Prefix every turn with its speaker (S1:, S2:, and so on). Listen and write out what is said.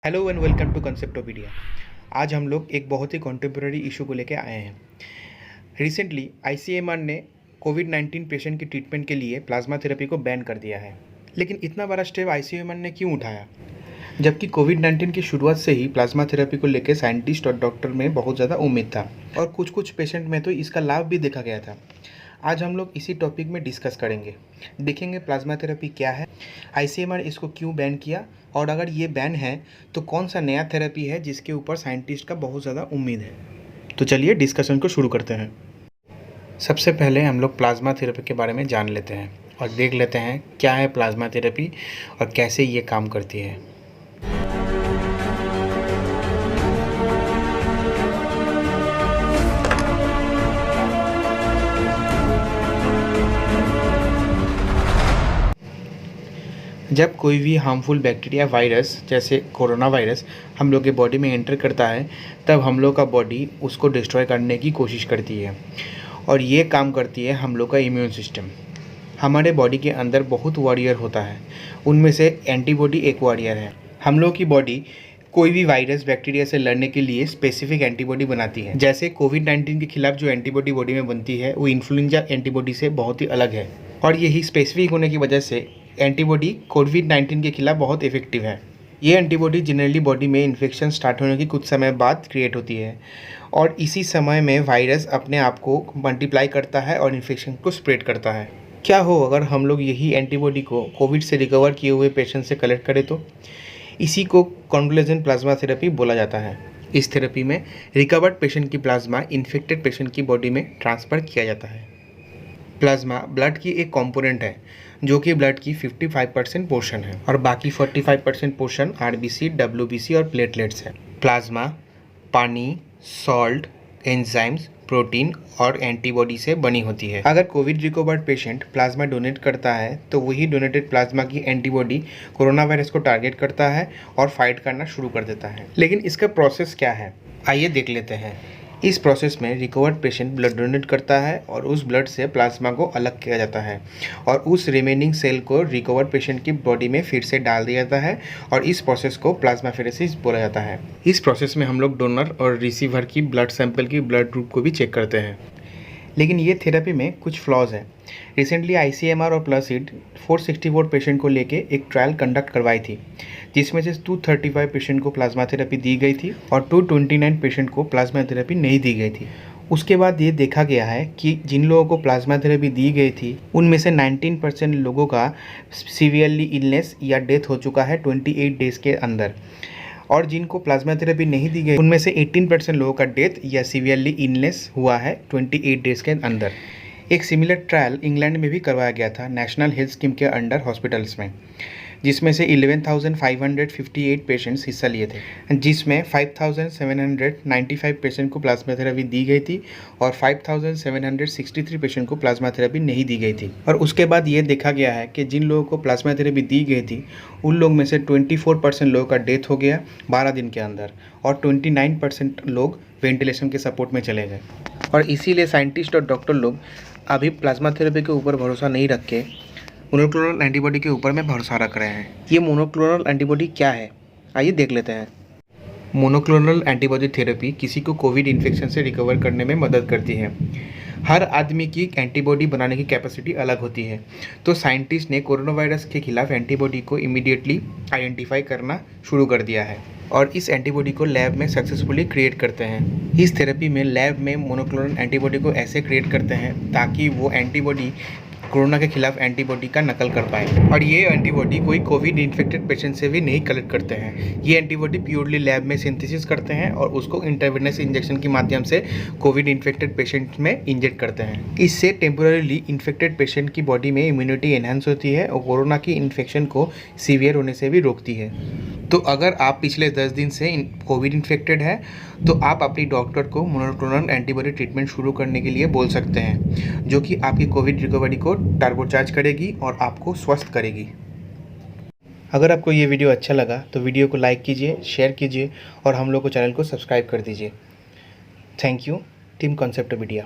S1: Hello and welcome to Conceptopedia. आज हम लोग एक बहुत ही कॉन्टेम्प्रेरी इशू को लेकर आए हैं। रिसेंटली आईसीएमआर ने कोविड-19 पेशेंट की ट्रीटमेंट के लिए प्लाज्मा थेरेपी को बैन कर दिया है। लेकिन इतना बड़ा स्टेप आईसीएमआर ने क्यों उठाया, जबकि कोविड-19 की शुरुआत से ही प्लाज्मा थेरेपी को लेकर साइंटिस्ट और डॉक्टर में बहुत ज़्यादा उम्मीद था और कुछ पेशेंट में तो इसका लाभ भी देखा गया था। आज हम लोग इसी टॉपिक में डिस्कस करेंगे, देखेंगे प्लाज्मा थेरेपी क्या है, आईसीएमआर इसको क्यों बैन किया और अगर ये बैन है तो कौन सा नया थेरेपी है जिसके ऊपर साइंटिस्ट का बहुत ज़्यादा उम्मीद है। तो चलिए डिस्कशन को शुरू करते हैं। सबसे पहले हम लोग प्लाज्मा थेरेपी के बारे में जान लेते हैं और देख लेते हैं क्या है प्लाज्मा थेरेपी और कैसे ये काम करती है। जब कोई भी हार्मफुल बैक्टीरिया वायरस जैसे कोरोना वायरस हम लोग के बॉडी में एंटर करता है, तब हम लोग का बॉडी उसको डिस्ट्रॉय करने की कोशिश करती है और ये काम करती है हम लोग का इम्यून सिस्टम। हमारे बॉडी के अंदर बहुत वॉरियर होता है, उनमें से एंटीबॉडी एक वॉरियर है। हम लोग की बॉडी कोई भी वायरस बैक्टीरिया से लड़ने के लिए स्पेसिफिक एंटीबॉडी बनाती है। जैसे कोविड-19 के खिलाफ जो एंटीबॉडी बॉडी में बनती है वो इन्फ्लुएंजा एंटीबॉडी से बहुत ही अलग है और यही स्पेसिफिक होने की वजह से एंटीबॉडी कोविड-19 के खिलाफ बहुत इफेक्टिव है। ये एंटीबॉडी जनरली बॉडी में इन्फेक्शन स्टार्ट होने के कुछ समय बाद क्रिएट होती है और इसी समय में वायरस अपने आप को मल्टीप्लाई करता है और इन्फेक्शन को स्प्रेड करता है। क्या हो अगर हम लोग यही एंटीबॉडी को कोविड से रिकवर किए हुए पेशेंट से कलेक्ट करें तो? इसी को कॉन्वलेसेंट प्लाज्मा थेरेपी बोला जाता है। इस थेरेपी में रिकवर्ड पेशेंट की प्लाज्मा इन्फेक्टेड पेशेंट की बॉडी में ट्रांसफ़र किया जाता है। प्लाज्मा ब्लड की एक कंपोनेंट है जो कि ब्लड की 55% पोर्शन है और बाकी 45% पोर्शन आरबीसी, डब्ल्यूबीसी और प्लेटलेट्स है। प्लाज्मा पानी, सॉल्ट, एंजाइम्स, प्रोटीन और एंटीबॉडी से बनी होती है। अगर Covid recovered patient plasma donate करता है तो वही डोनेटेड प्लाज्मा की एंटीबॉडी कोरोना वायरस को टारगेट करता है और फाइट करना शुरू कर देता है। लेकिन इसका प्रोसेस क्या है, आइए देख लेते हैं। इस प्रोसेस में रिकवर्ड पेशेंट ब्लड डोनेट करता है और उस ब्लड से प्लाज्मा को अलग किया जाता है और उस रिमेनिंग सेल को रिकवर्ड पेशेंट की बॉडी में फिर से डाल दिया जाता है और इस प्रोसेस को प्लाज्माफेरेसिस बोला जाता है। इस प्रोसेस में हम लोग डोनर और रिसीवर की ब्लड सैंपल की ब्लड ग्रुप को भी चेक करते हैं। लेकिन ये थेरेपी में कुछ फ्लॉज है। रिसेंटली आईसीएमआर और प्लासिड 464 पेशेंट को लेके एक ट्रायल कंडक्ट करवाई थी, जिसमें से 235 पेशेंट को प्लाज्मा थेरेपी दी गई थी और 229 पेशेंट को प्लाज्मा थेरेपी नहीं दी गई थी। उसके बाद ये देखा गया है कि जिन लोगों को प्लाज्मा थेरेपी दी गई थी उनमें से 19% लोगों का सीवियरली इलनेस या डेथ हो चुका है 28 डेज़ के अंदर और जिनको प्लाज्मा थेरेपी नहीं दी गई उनमें से 18% लोगों का डेथ या सीवियरली इलनेस हुआ है 28 डेज़ के अंदर। एक सिमिलर ट्रायल इंग्लैंड में भी करवाया गया था नेशनल हेल्थ स्कीम के अंडर हॉस्पिटल्स में, जिसमें से 11,558 पेशेंट्स हिस्सा लिए थे, जिसमें 5,795 पेशेंट को प्लाज्मा थेरेपी दी गई थी और 5,763 पेशेंट को प्लाज्मा थेरेपी नहीं दी गई थी। और उसके बाद ये देखा गया है कि जिन लोगों को प्लाज्मा थेरेपी दी गई थी उन लोग में से 24% लोगों का डेथ हो गया 12 दिन के अंदर और 29% लोग वेंटिलेशन के सपोर्ट में चले गए। और इसीलिए साइंटिस्ट और डॉक्टर लोग अभी प्लाज्मा थेरेपी के ऊपर भरोसा नहीं रख के मोनोक्लोनल एंटीबॉडी के ऊपर में भरोसा रख रहे हैं। ये मोनोक्लोनल एंटीबॉडी क्या है, आइए देख लेते हैं। मोनोक्लोनल एंटीबॉडी थेरेपी किसी को कोविड इन्फेक्शन से रिकवर करने में मदद करती है। हर आदमी की एंटीबॉडी बनाने की कैपेसिटी अलग होती है, तो साइंटिस्ट ने कोरोना वायरस के खिलाफ एंटीबॉडी को इमीडिएटली आइडेंटिफाई करना शुरू कर दिया है और इस एंटीबॉडी को लैब में सक्सेसफुली क्रिएट करते हैं। इस थेरेपी में लैब में मोनोक्लोनल एंटीबॉडी को ऐसे क्रिएट करते हैं ताकि वो एंटीबॉडी कोरोना के खिलाफ एंटीबॉडी का नकल कर पाए और ये एंटीबॉडी कोई कोविड इन्फेक्टेड पेशेंट से भी नहीं कलेक्ट करते हैं। ये एंटीबॉडी प्योरली लैब में सिंथेसिस करते हैं और उसको इंटरवेनस इंजेक्शन के माध्यम से कोविड इन्फेक्टेड पेशेंट में इंजेक्ट करते हैं। इससे टेम्पोररीली इन्फेक्टेड पेशेंट की बॉडी में इम्यूनिटी एनहांस होती है और कोरोना की इन्फेक्शन को सीवियर होने से भी रोकती है। तो अगर आप पिछले 10 दिन से कोविड इन्फेक्टेड है तो आप अपनी डॉक्टर को मोनोक्लोनल एंटीबॉडी ट्रीटमेंट शुरू करने के लिए बोल सकते हैं, जो कि आपकी कोविड रिकवरी को टर्बोचार्ज करेगी और आपको स्वस्थ करेगी। अगर आपको ये वीडियो अच्छा लगा तो वीडियो को लाइक कीजिए, शेयर कीजिए और हम लोग को चैनल को सब्सक्राइब कर दीजिए। Thank you team कंसेप्टोपीडिया।